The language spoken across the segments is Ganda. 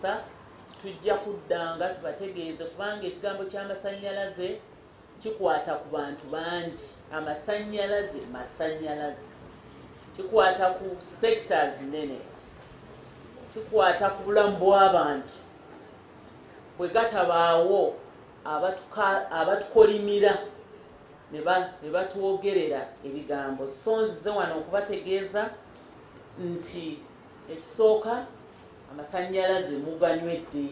bakozesa tujja kuddanga tubategeeze kubanga ekigambo ky'amasannyalaze kikwata ku bantu bangi. Amasannyalaze kikwata ku sectors nene, kikwata ku bulamu bw'abantu. Bwe gatabaawo abatukolimira ne batwogerera ebigambo. So nzize wano okubategeeza nti ekisooka amasannyalaze muganywedde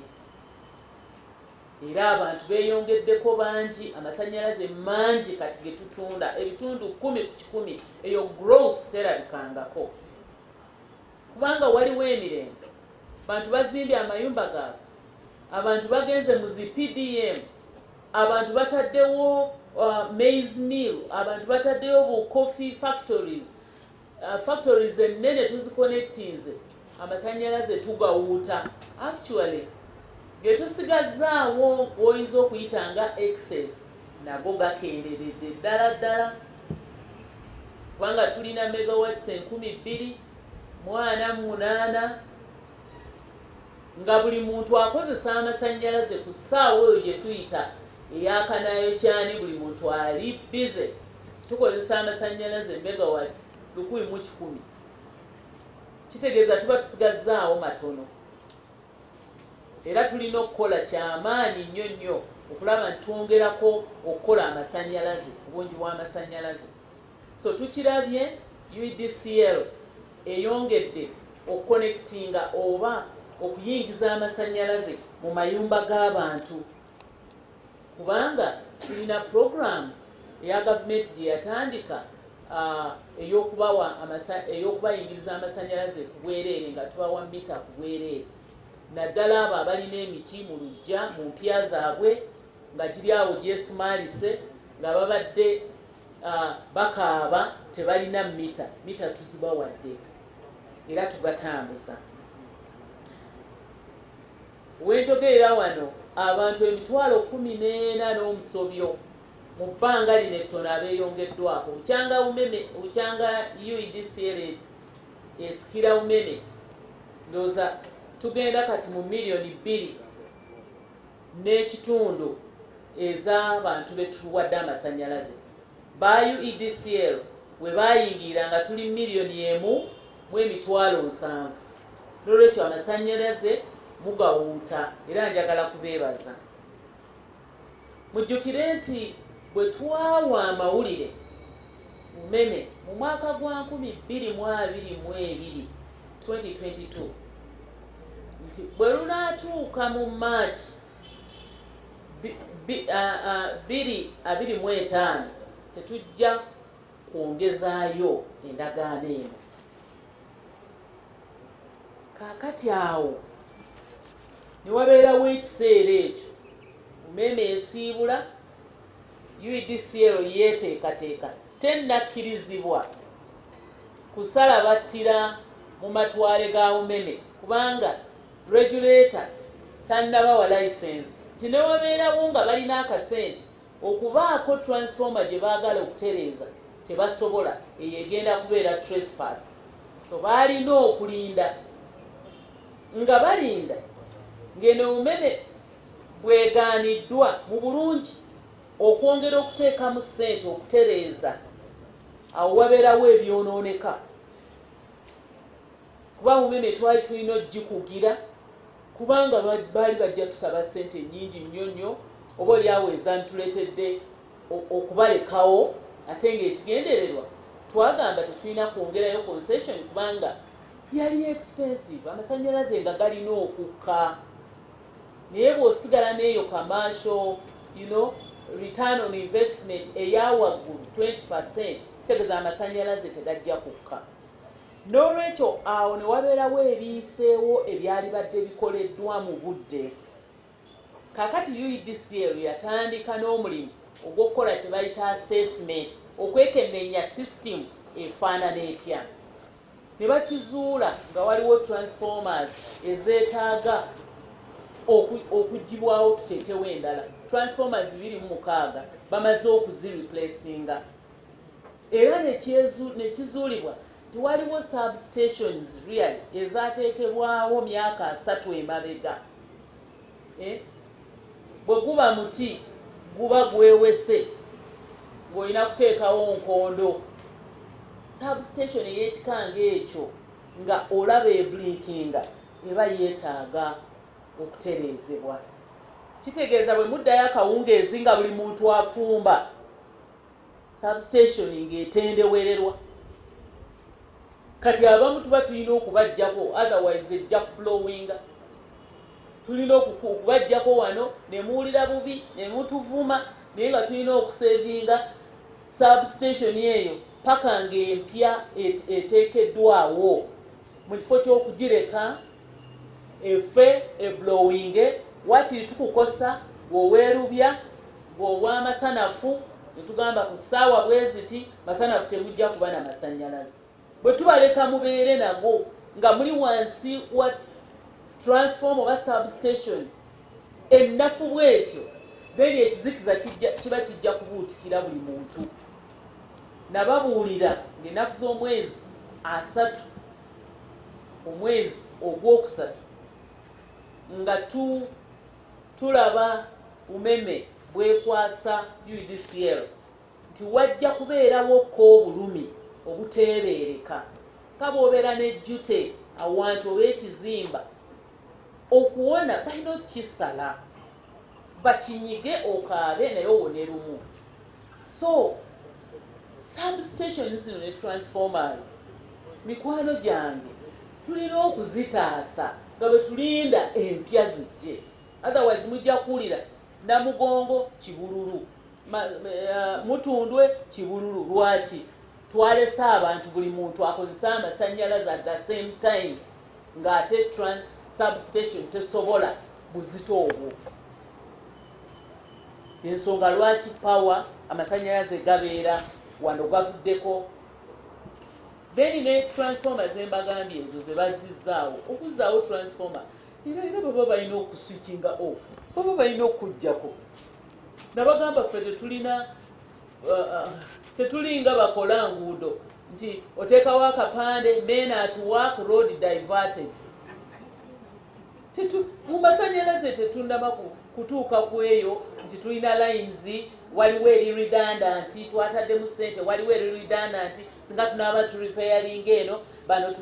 era abantu beeyongeddeko bangi. Amasannyalaze mangi kati ge tutunda, ebitundu 10 ku 100. Eyo growth terabikangako kubanga waliwo emirembe. Abantu bazimbye amayumba gaabwe, abantu bagenze mu zi PDM, abantu bataddewo maize mill, abantu bataddewo bu coffee factories, factories ennene tuziconnectinze. Amasannyalaze tugawuuta. Actually getusigazaawo gwoyinza okuyita nga excess, nago gakenderedde ddala kubanga tulina megawatts 2,248 nga buli muntu akozesa amasannyalaze ku ssaawa eyo gye tuyita eyakanayo kyani. Buli muntu ali bize tukozesa amasannyalaze megawatts 1,100. Kitegeeza tuba tusigazaawo matono, era tulina okukola kyamaanyi nnyo okulaba nti twongerako okukola amasannyalaze, obungi bw'amasannyalaze. So tukirabye UEDCL eyongedde okuconnectinga oba okuyingiza amasannyalaze mu mayumba g'abantu kubanga tulina program eya gavumenti gye yatandika ey'okubayingiriza amasannyalaze ku bwereere nga tubawa mita ku bwereere. Naddala abo abalina emiti mu luggya mu mpya zaabwe nga giri awo gyesumaalise nga babadde bakaaba tebalina mita tuzibawadde era tubatambuza. Wenjogerera wano abantu 14,000 n'omusobyo mu bbanga lino ettono abeeyongeddwako. Bukyanga UEDCL esikira Umeme ndowooza tugenda kati mu miliyoni 2.5 ez'abantu betuwadde amasannyalaze. Ba UEDCL bwe bayingira nga tuli miliyoni 1.7. N'olwekyo amasannyalaze mugawuuta era njagala kubeebaza. Mujjukire nti bwe twawa amawulire Umeme mu mwaka gwa 2022 nti bwe lunaatuuka mu March 2025 tetujja kwongezaayo endagaano eno. Kaakati awo ne wabeerawo ekiseera ekyo Umeme esiibula, UEDCL yeeteekateeka tennakkirizibwa kusala battira mu matwale ga Umeme kubanga regulator tannabawa license. Nti ne wabeerawo nga balina akasente okubaako transformer gye baagala okutereeza tebasobola, eyo egenda kubeera trespass. So baalina okulinda, nga balinda ng'eno Umeme bwegaaniddwa mu bulungi okwongera okuteekamu ssente okutereeza, awo wabeerawo ebyonooneka kuba Umeme twali tulina ogikugira kubanga baali bajja tusaba ssente nnyingi nnyo oba oliawo ezantuleetedde okubalekawo, ate ng'ekigendererwa twagamba tetulina kwongerayo concession kubanga yali expensive. Amasannyalaze nga galina okukka naye bw'osigala n'eyo commercial return on investment eyawaggulu 20%, tegeeza amasannyalaze tegajja kukka. N'olwekyo awo ne wabeerawo ebiyiseewo ebyali badde bikoleddwa mu budde. Kaakati UEDCL yatandika n'omulimu ogw'okukola kye bayita assessment, okwekenneenya system efaanana etya. Ne bakizuula nga waliwo transformers ezeetaaga okugibwawo tuteekewo endala. Transformers 26 bamaze okuzireplacinga. Era ne kizuulibwa Tuwaliwo substations really ezateekebwawo myaka 3 emabega. Bwe guba muti guba gwewese ng'olina kuteekawo nkondo. Substation ey'ekikanga ekyo nga olaba eblinkinga eba yeetaaga okutereezebwa. Kitegeeza bwe muddayo akawungeezi nga buli muntu afumba, substation ng'etendewererwa. Kati abamu tuba tulina okubajjako, otherwise ejja kublowinga. Tulina okubajjako wano ne muwulira bubi ne mutuvuma, naye nga tulina okusevinga substation eyo paka ng'empya eteekeddwawo mu kifo ky'okugireka efe eblowinge. Wakiri tukukosa bw'oweerubya bw'obwamasanafu ne tugamba ku ssaawa bwe ziti masanafu temujja kuba na masannyalaze. Bwe tubaleka mubeere nago nga muli wansi wa transform oba substation ennafu bw'etyo, then ekizikiza kiba kijja kubuutikira buli muntu. Nababuulira ng'ennaku z'omwezi 3 omwezi ogwokusatu nga tulaba bumeme bwekwasa UDCL nti wajja kubeerawoko obulumi obuteebeereka nga bw'obeera n'ejjute awantu oba ekizimba. Okuwona balina okukisala bakinyige okaabe naye owone lumu. So substations zino ne transformers mikwano gyange tulina okuzitaasa nga bwe tulinda empya zijje. Otherwise mujja kuwulira Namugongo Kibululu, Mutundwe Kibululu. Lwaki? Twalese abantu buli muntu akozesa amasannyalaze at the same time ng'ate substation tesobola buzito obwo. Ensonga lwaki power amasannyalaze gabeera wano gavuddeko. Then ne transformers embagambye ezo ze bazizzaawo okuzzaawo transformer era baba balina okuswitchinga off, baba balina okujjako. Nabagamba ffe tetulinga bakola nguudo nti oteekawo akapande men at work road diverted. Mu masannyalaze tetundaba kutuuka ku eyo nti tulina lines waliwo eri redundant twataddemu ssente, waliwo eri redundant singa tunaaba repairing eno bano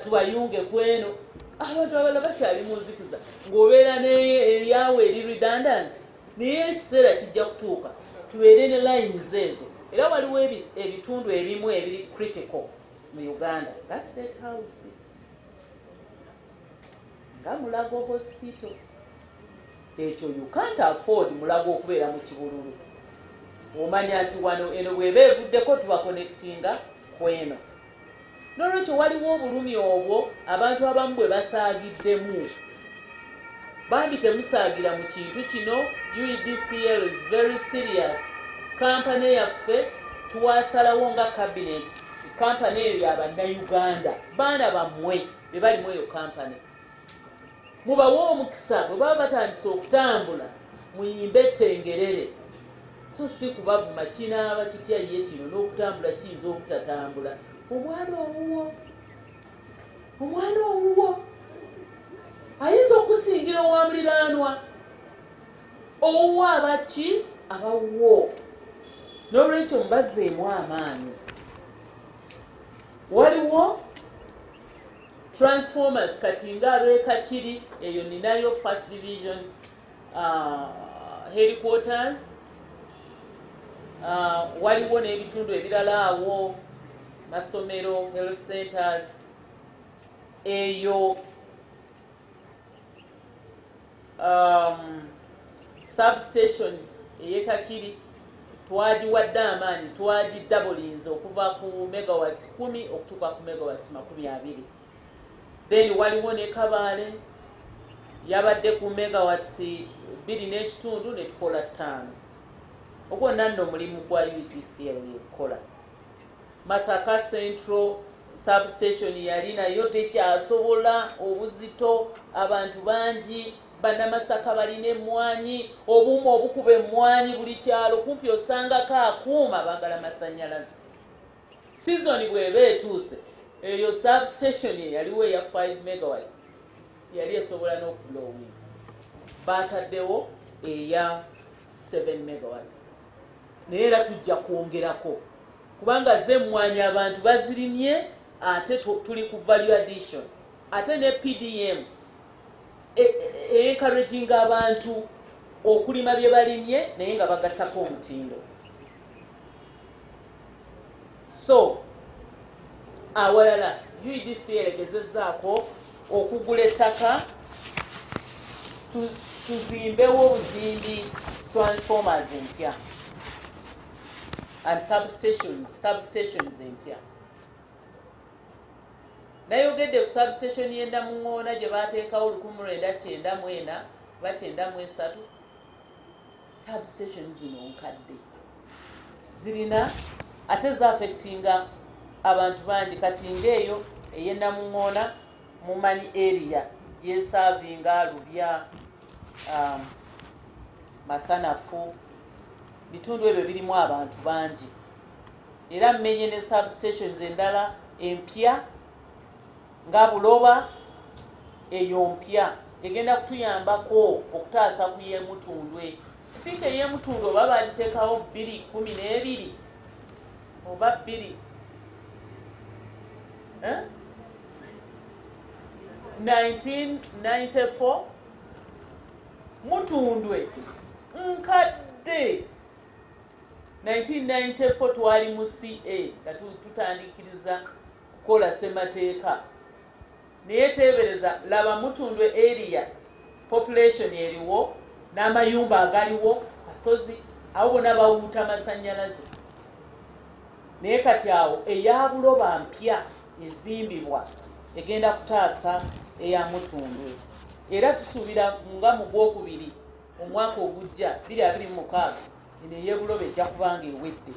tubayunge ku eno. Abantu abalala bakyali mu nzikiza ng'obeera eryawo eri redundant, naye ekiseera kijja kutuuka tubeere ne lines ezo. Era waliwo ebitundu ebimu ebiri critical mu Uganda nga State House nga Mulago Hospital. Ekyo you can't afford Mulago okubeera mu Kibululu. Omanya nti wano eno bw'eba evuddeko tuba connectinga ku eno. N'olwekyo waliwo obulumi obwo abantu abamu bwe basaagiddemu. Bambi temusaagira mu kintu kino. UEDCL is very serious. Kampani yaffe twasalawo nga cabinet kampani eyo y'Abannayuganda, baana bammwe be balimu eyo kampani. Mubawe omukisa bwe baba batandise okutambula muyimbe ettengerere, so si kubavuma kinaaba kitya ye kino n'okutambula kiyinza obutatambula. Omwana owuwo ayinza okusingira owamuliraanwa owuwo abaki abawuwo. N'olwekyo mbazzeemu amaanyi. Waliwo transformers kati nga ab'Ekakiri eyo ninayo first division headquarters. Waliwo n'ebitundu ebirala awo masomero, health centers. Eyo substation ey'Ekakiri twagiwadde amaanyi, twagidabulinze okuva ku megawatts 10 okutuuka ku megawatts 20. Then waliwo ne Kabale yabadde ku megawatts 2.5 ne tukola 5. Ogwo nno omulimu gwa UEDCL yekola. Masaka Central substation yali nayo tekyasobola obuzito, abantu bangi. Bannamasaka balina emmwanyi, obuuma obukuba emmwanyi buli kyalo, kumpi osangako akuuma baagala masannyalaze. Season bw'eba etuuse eyo substation yaliwo eya 5 megawatts yali esobola n'okublowinga bataddewo eya 7 megawatts naye era tujja kwongerako kubanga ze mwanya abantu bazirimye ate tuli ku value addition ate ne PDM encouraging abantu okulima bye balimye naye nga bagattako omutindo. So awalala UEDC eregezezzaako okugula ettaka tuzimbewo obuzimbi transformers empya and substations empya. Nayogedde ku substation y'enda mu Ngona gye baateekawo 1994 ba 93 substation zino nkadde zirina ate zaafectinga abantu bangi kati ng'eyo ey'enda mu Ngona mumanyi area gyesavinga Lubya Masanafu bitundu ebyo birimu abantu bangi era mmenye ne substations endala empya nga Buloba eyo mpya egenda kutuyambako okutaasa ku y'Emutundwe. Think y'Emutundwe oba bagiteekawo 2012 oba 1994 Mutundwe nkadde 1994 twali mu CA nga tutandikiriza kukola ssemateeka naye teebereza laba Mutundwe area population eriwo n'amayumba agaliwo kasozi awo bonna bawuuta masannyalaze naye kati awo eya Buloba mpya ezimbibwa egenda kutaasa eya Mutundwe era tusuubira nga mu Gwokubiri omwaka ogujja 2026 eno ey'e Buloba ejja kubanga ewedde.